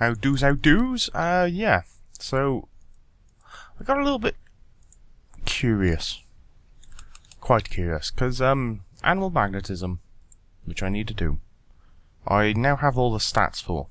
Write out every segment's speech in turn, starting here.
How do's? Yeah. So, I got a little bit curious. Quite curious, because, animal magnetism, which I need to do, I now have all the stats for.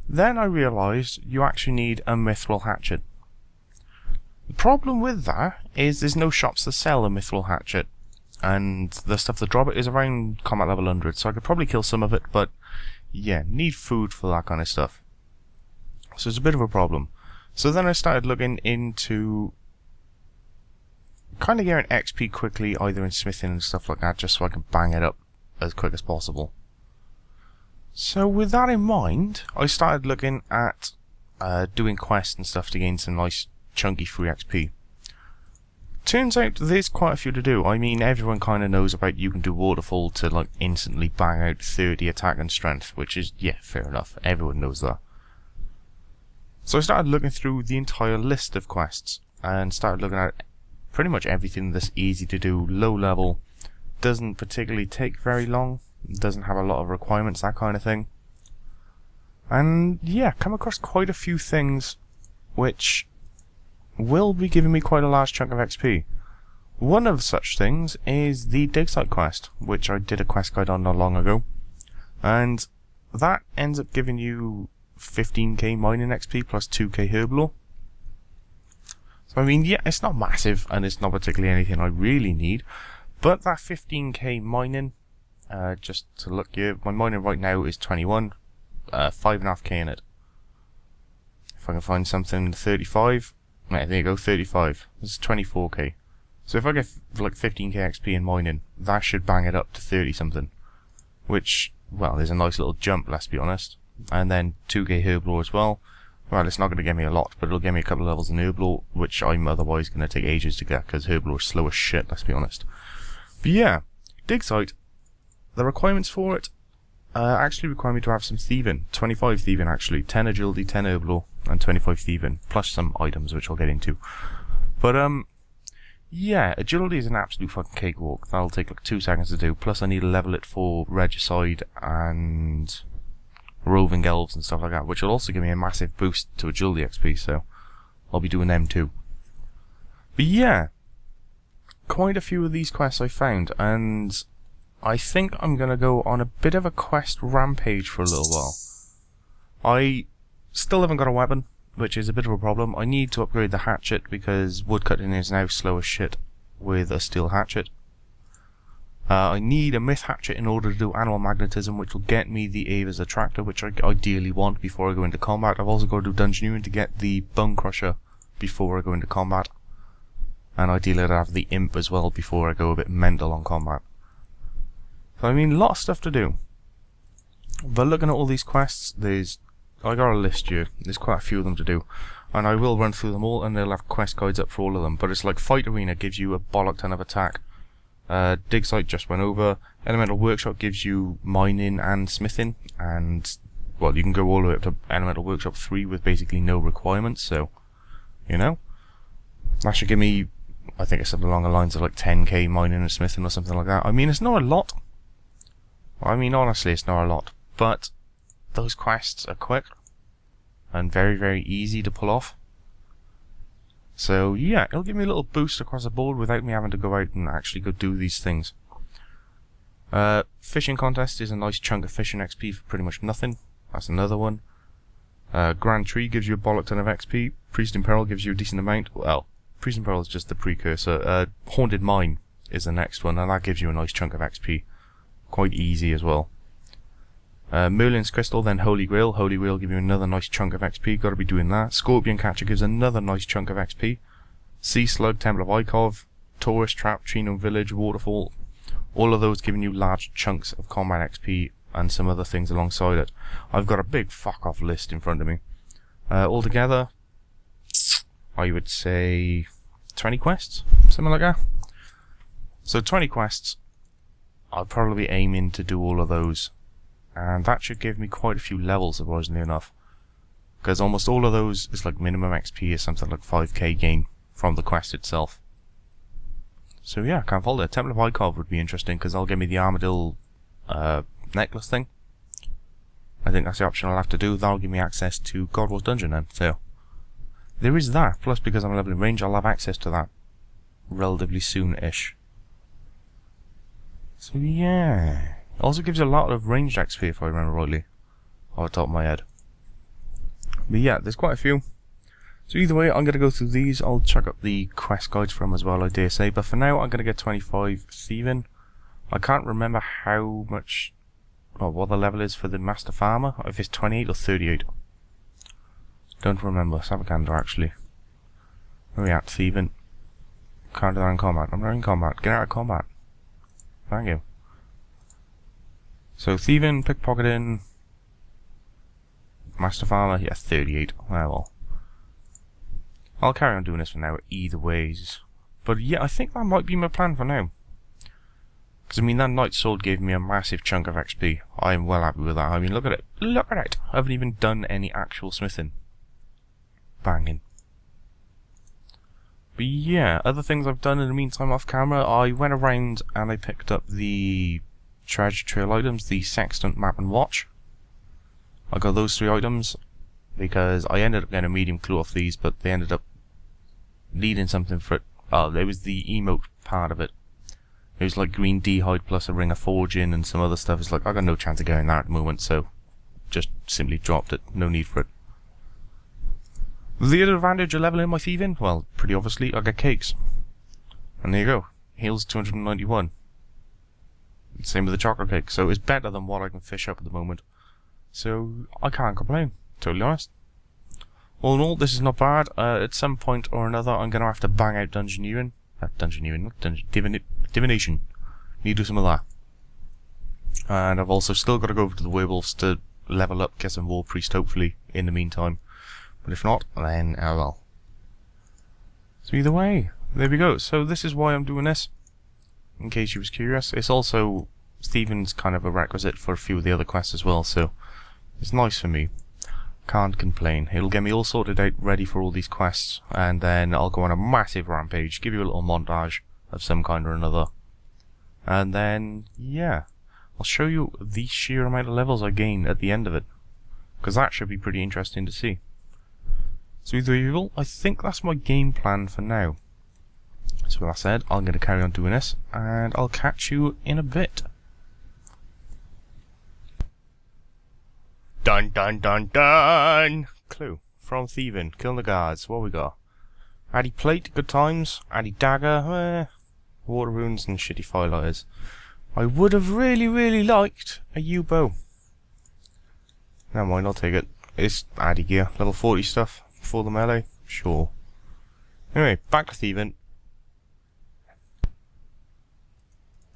Then I realised you actually need a mithril hatchet. The problem with that is there's no shops that sell a mithril hatchet, and the stuff that drop it is around combat level 100, so I could probably kill some of it, but yeah, need food for that kind of stuff. So it's a bit of a problem. So then I started looking into kind of getting XP quickly, either in smithing and stuff like that, just so I can bang it up as quick as possible. So with that in mind, I started looking at doing quests and stuff to gain some nice chunky free XP. Turns out there's quite a few to do. I mean, everyone kind of knows about you can do waterfall to like instantly bang out 30 attack and strength, which is, yeah, fair enough. Everyone knows that. So I started looking through the entire list of quests and started looking at pretty much everything that's easy to do, low level, doesn't particularly take very long, doesn't have a lot of requirements, that kind of thing. And yeah, come across quite a few things which will be giving me quite a large chunk of XP. One of such things is the dig site quest, which I did a quest guide on not long ago, and that ends up giving you 15k mining XP plus 2k herb lore. So I mean, yeah, it's not massive and it's not particularly anything I really need, but that 15k mining, just to look here, my mining right now is 21, 5.5k in it. If I can find something 35, right, there you go, 35. This is 24k. So if I get like 15k XP in mining, that should bang it up to 30 something. Which, well, there's a nice little jump, let's be honest. And then 2k herb lore as well. Well, it's not going to give me a lot, but it'll give me a couple of levels in herb lore, which I'm otherwise going to take ages to get, because herb lore is slow as shit, let's be honest. But yeah, dig site. The requirements for it actually require me to have some thieving. 25 thieving actually, 10 agility, 10 herb lore, and 25 thieving, plus some items which I'll get into. But yeah, agility is an absolute fucking cakewalk. That'll take like 2 seconds to do, plus I need to level it for regicide and roving elves and stuff like that, which will also give me a massive boost to agility XP, so I'll be doing them too. But yeah, quite a few of these quests I found, and I think I'm going to go on a bit of a quest rampage for a little while. I still haven't got a weapon, which is a bit of a problem. I need to upgrade the hatchet because woodcutting is now slow as shit with a steel hatchet. I need a myth hatchet in order to do animal magnetism, which will get me the Ava's attractor, which I ideally want before I go into combat. I've also got to do dungeoneering to get the bone crusher before I go into combat. And ideally I'd have the imp as well before I go a bit mental on combat. So I mean, a lot of stuff to do. But looking at all these quests, I got a list here. There's quite a few of them to do. And I will run through them all, and they'll have quest guides up for all of them. But it's like Fight Arena gives you a bollock ton of attack. Dig site just went over. Elemental Workshop gives you mining and smithing, and well, you can go all the way up to Elemental Workshop 3 with basically no requirements, so you know, that should give me, I think it's something along the lines of like 10k mining and smithing or something like that. I mean, it's not a lot. I mean, honestly, it's not a lot, but those quests are quick and very, very easy to pull off. So yeah, it'll give me a little boost across the board without me having to go out and actually go do these things. Fishing contest is a nice chunk of fishing XP for pretty much nothing. That's another one. Grand Tree gives you a bollock ton of XP. Priest in Peril gives you a decent amount. Well, Priest in Peril is just the precursor. Haunted Mine is the next one, and that gives you a nice chunk of XP. Quite easy as well. Merlin's Crystal, then Holy Grail. Holy Grail give you another nice chunk of XP, gotta be doing that. Scorpion Catcher gives another nice chunk of XP. Sea Slug, Temple of Ikov, Tourist Trap, Chino Village, Waterfall, all of those giving you large chunks of combat XP and some other things alongside it. I've got a big fuck off list in front of me. Altogether, I would say 20 quests, something like that. So 20 quests, I'll probably be aiming to do all of those. And that should give me quite a few levels, surprisingly enough. Because almost all of those is like minimum XP is something like 5k gain from the quest itself. So yeah, can't fault it. Temple of Ikov would be interesting because that'll give me the Armadillo necklace thing. I think that's the option I'll have to do. That'll give me access to God Wars Dungeon then. So there is that. Plus, because I'm leveling range, I'll have access to that relatively soon-ish. So yeah. It also gives you a lot of ranged XP if I remember rightly, off the top of my head. But yeah, there's quite a few. So either way, I'm going to go through these. I'll check up the quest guides for them as well, I dare say. But for now, I'm going to get 25 Thieving. I can't remember how much, or what the level is for the Master Farmer. If it's 28 or 38. Don't remember. Let's have a gander, actually. Where are we at? Thieving. Can't do that in combat. I'm not in combat. Get out of combat. Thank you. So Thieving, Pickpocketing, Master Farmer, yeah, 38. Well, I'll carry on doing this for now either ways. But yeah, I think that might be my plan for now. Because I mean, that Knight Sword gave me a massive chunk of XP. I'm well happy with that. I mean, look at it. Look at it. I haven't even done any actual smithing. Banging. But yeah, other things I've done in the meantime off camera, I went around and I picked up the treasure trail items, the Sextant, Map and Watch. I got those 3 items because I ended up getting a medium clue off these, but they ended up needing something for it. Oh, there was the emote part of it. It was like green D-hide plus a ring of forging and some other stuff. It's like, I got no chance of going there at the moment, so just simply dropped it. No need for it. The other advantage of leveling my Thieving, well, pretty obviously, I get cakes. And there you go. Heals 291. Same with the chocolate cake, so it's better than what I can fish up at the moment. So, I can't complain, totally honest. All in all, this is not bad. At some point or another, I'm going to have to bang out Dungeoneering. Divination. Need to do some of that. And I've also still got to go over to the werewolves to level up, get some War Priest, hopefully, in the meantime. But if not, then, oh well. So either way, there we go. So this is why I'm doing this. In case you was curious. It's also, Thieving's kind of a requisite for a few of the other quests as well, so it's nice for me. Can't complain. It'll get me all sorted out, ready for all these quests, and then I'll go on a massive rampage, give you a little montage of some kind or another. And then, yeah, I'll show you the sheer amount of levels I gain at the end of it. Because that should be pretty interesting to see. So either way, I think that's my game plan for now. So with that said, I'm going to carry on doing this, and I'll catch you in a bit. Dun dun dun dun! Clue. From Thieving. Killing the guards. What we got? Addy plate, good times. Addy dagger, water runes and shitty firelighters. I would have really liked a U-bow. Never mind, I'll take it. It's Addy gear. Level 40 stuff. For the melee? Sure. Anyway, back to Thieving.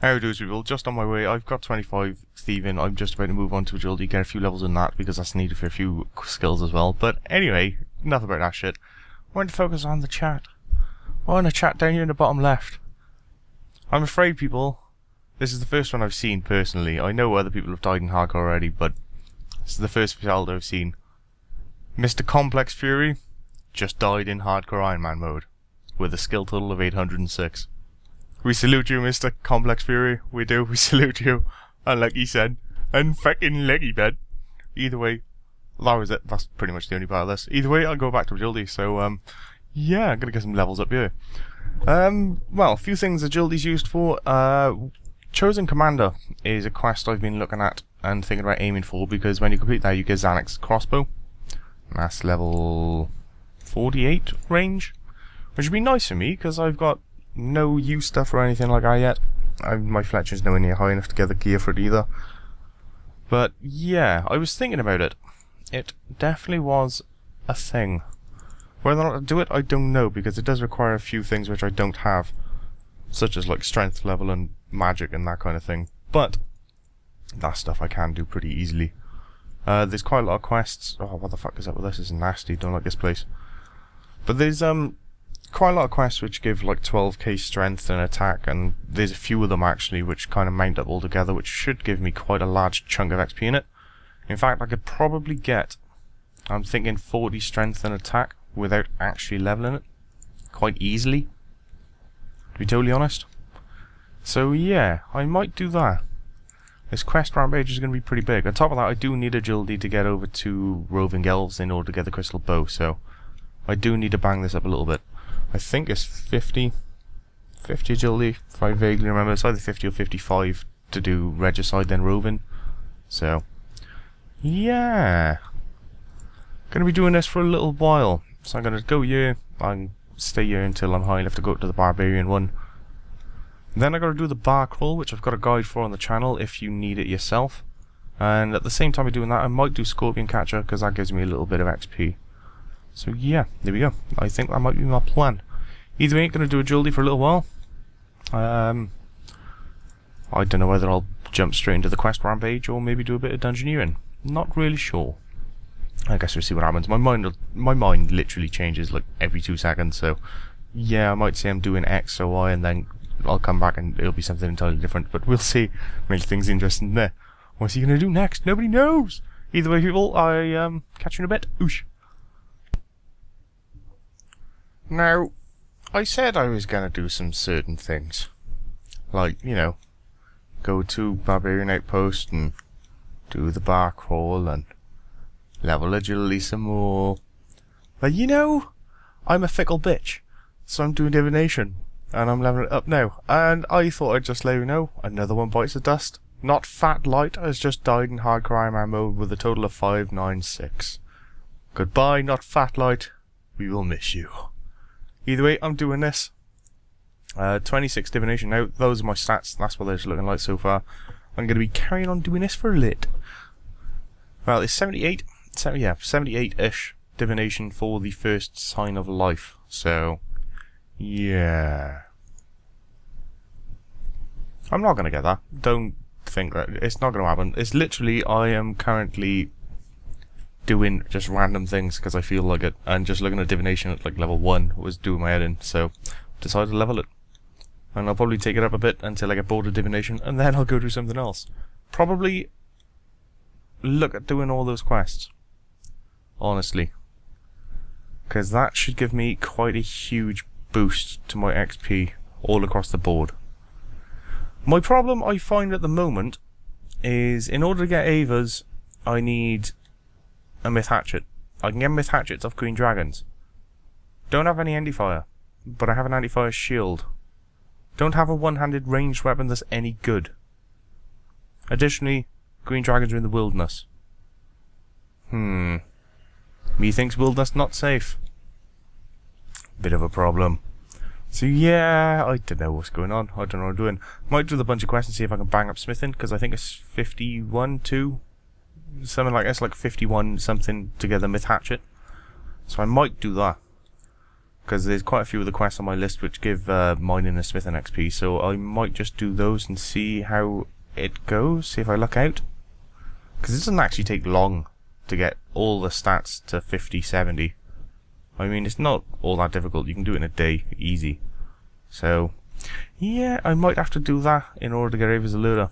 How do people? Just on my way. I've got 25 Thieving. I'm just about to move on to agility, get a few levels in that because that's needed for a few skills as well. But anyway, enough about that shit. I want to focus on the chat. On the chat down here in the bottom left. I'm afraid, people, this is the first one I've seen personally. I know other people have died in hardcore already, but this is the first result I've seen. Mr. Complex Fury just died in Hardcore Ironman mode with a skill total of 806. We salute you, Mr. Complex Fury. We do. We salute you. And like he said, and fucking leggy bed. Either way, that was it. That's pretty much the only part of this. Either way, I'll go back to agility. So, yeah, I'm gonna get some levels up here. Well, a few things agility's used for. Chosen Commander is a quest I've been looking at and thinking about aiming for because when you complete that, you get Xanax's crossbow. That's level 48 range, which would be nice for me because I've got no use stuff or anything like that yet. My Fletcher's nowhere near high enough to get the gear for it either. But yeah, I was thinking about it. It definitely was a thing. Whether or not to do it, I don't know, because it does require a few things which I don't have, such as like strength level and magic and that kind of thing. But that stuff I can do pretty easily. There's quite a lot of quests. Oh, what the fuck is up with this? This is nasty. Don't like this place. But there's quite a lot of quests which give like 12k strength and attack, and there's a few of them actually which kind of mount up all together, which should give me quite a large chunk of XP in it. In fact, I could probably get, I'm thinking 40 strength and attack without actually leveling it quite easily, to be totally honest. So yeah, I might do that. This quest rampage is going to be pretty big. On top of that, I do need agility to get over to roving elves in order to get the crystal bow, so I do need to bang this up a little bit. I think it's 50 agility, if I vaguely remember. It's either 50 or 55 to do regicide then roving. So, yeah. Gonna be doing this for a little while. So I'm gonna go here, and stay here until I'm high enough to go to the barbarian one. Then I gotta do the bar crawl, which I've got a guide for on the channel if you need it yourself. And at the same time of doing that, I might do scorpion catcher, because that gives me a little bit of XP. So yeah, there we go. I think that might be my plan. Either way, I'm gonna do agility for a little while. I don't know whether I'll jump straight into the quest rampage or maybe do a bit of dungeoneering. Not really sure. I guess we'll see what happens. My mind literally changes like every 2 seconds, so yeah, I might say I'm doing X or Y and then I'll come back and it'll be something entirely different, but we'll see. Make things interesting there. What's he gonna do next? Nobody knows! Either way, people, I catch you in a bit. Oosh. Now, I said I was gonna do some certain things. Like, you know, go to Barbarian Outpost and do the bar crawl and level agility some more. But you know, I'm a fickle bitch, so I'm doing Divination, and I'm leveling it up now. And I thought I'd just let you know, another one bites the dust. Not Fat Light has just died in Hardcore Ironman mode with a total of 596. Goodbye, Not Fat Light. We will miss you. Either way, I'm doing this. 26 Divination now. Those are my stats. That's what they're looking like so far. I'm going to be carrying on doing this for a lit. Well, it's 78. 78-ish Divination for the first sign of life. So, yeah. I'm not going to get that. Don't think that. It's not going to happen. It's literally, I am currently doing just random things because I feel like it. And just looking at Divination at like level 1 was doing my head in. So, decided to level it. And I'll probably take it up a bit until I get bored of Divination. And then I'll go do something else. Probably look at doing all those quests. Honestly. Because that should give me quite a huge boost to my XP all across the board. My problem I find at the moment is in order to get Avas, I need a Myth Hatchet. I can get Myth Hatchets off Green Dragons. Don't have any anti-fire, but I have an anti-fire shield. Don't have a one-handed ranged weapon that's any good. Additionally, Green Dragons are in the wilderness. Methinks wilderness not safe. Bit of a problem. So yeah, I don't know what's going on. I don't know what I'm doing. Might do the bunch of quests and see if I can bang up smithing, because I think it's 51, 2, something like that's like 51 something to get the Myth Hatchet. So I might do that. Because there's quite a few of the quests on my list which give mining and smithing XP, so I might just do those and see how it goes, see if I luck out. Because it doesn't actually take long to get all the stats to 50, 70. I mean, it's not all that difficult. You can do it in a day, easy. So, yeah, I might have to do that in order to get Ava's Allura.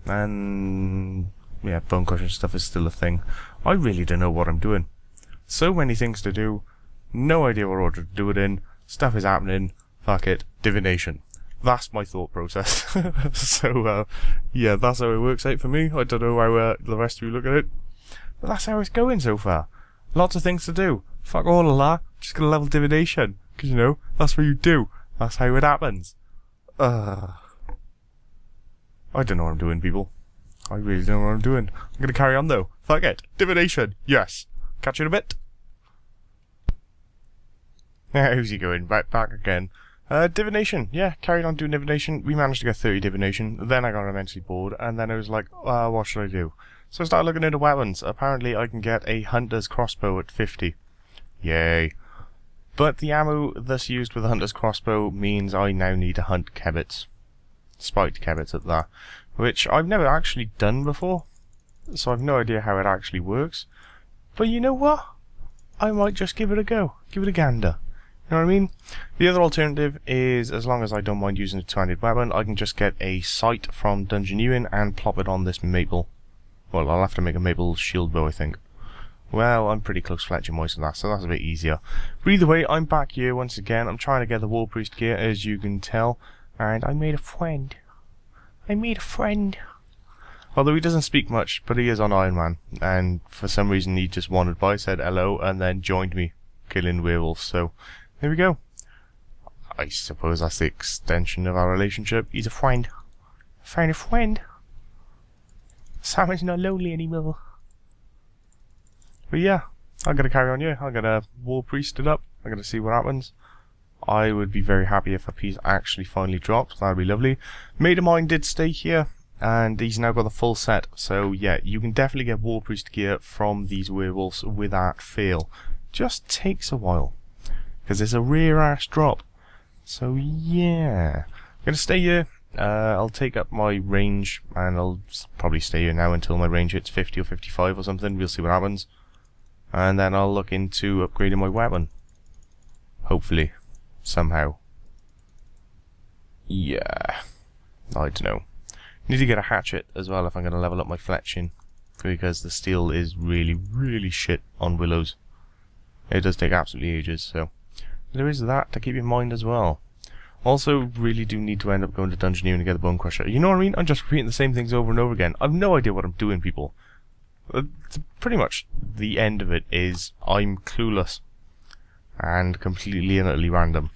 And, yeah, bone crushing stuff is still a thing. I really don't know what I'm doing. So many things to do. No idea what order to do it in. Stuff is happening. Fuck it. Divination. That's my thought process. So, yeah, that's how it works out for me. I don't know how the rest of you look at it. But that's how it's going so far. Lots of things to do. Fuck all of that. Just gonna level Divination. Because, you know, that's what you do. That's how it happens. I don't know what I'm doing, people. I really don't know what I'm doing. I'm gonna carry on, though. Fuck it. Divination. Yes. Catch you in a bit. How's he going? Back again. Divination. Yeah, carried on doing Divination. We managed to get 30 Divination. Then I got immensely bored. And then I was like, what should I do? So I started looking into weapons. Apparently I can get a Hunter's Crossbow at 50. Yay. But the ammo that's used with a Hunter's Crossbow means I now need to hunt Kebbits. Spiked Kebbits at that. Which I've never actually done before. So I've no idea how it actually works. But you know what? I might just give it a go. Give it a gander. You know what I mean? The other alternative is, as long as I don't mind using a two-handed weapon, I can just get a sight from Dungeoneering and plop it on this maple. Well, I'll have to make a maple shield bow, I think. Well, I'm pretty close fletching moist with that, so that's a bit easier. But either way, I'm back here once again. I'm trying to get the War Priest gear, as you can tell. And I made a friend. I made a friend. Although he doesn't speak much, but he is on Ironman, and for some reason he just wandered by, said hello, and then joined me killing werewolves. So there we go. I suppose that's the extension of our relationship. He's a friend. Found a friend. Simon's not lonely anymore. But yeah, I'm gonna carry on here. I'm gonna war priest it up. I'm gonna see what happens. I would be very happy if a piece actually finally dropped. That'd be lovely. Mate of mine did stay here, and he's now got the full set. So yeah, you can definitely get war priest gear from these werewolves without fail. Just takes a while, because it's a rare ass drop. So yeah, I'm gonna stay here. I'll take up my range, and I'll probably stay here now until my range hits 50 or 55 or something. We'll see what happens. And then I'll look into upgrading my weapon. Hopefully. Somehow. Yeah. I don't know. Need to get a hatchet as well if I'm going to level up my fletching. Because the steel is really, really shit on willows. It does take absolutely ages, so there is that to keep in mind as well. Also, really do need to end up going to Dungeoneering to get the Bone Crusher. You know what I mean? I'm just repeating the same things over and over again. I've no idea what I'm doing, people. Pretty much the end of it is I'm clueless. And completely and utterly random.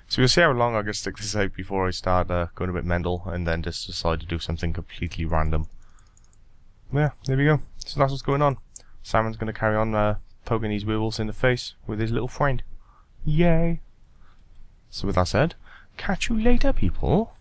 So we'll see how long I can stick this out before I start going a bit mental and then just decide to do something completely random. Yeah, there we go. So that's what's going on. Simon's going to carry on poking these werewolves in the face with his little friend. Yay! So with that said, catch you later, people.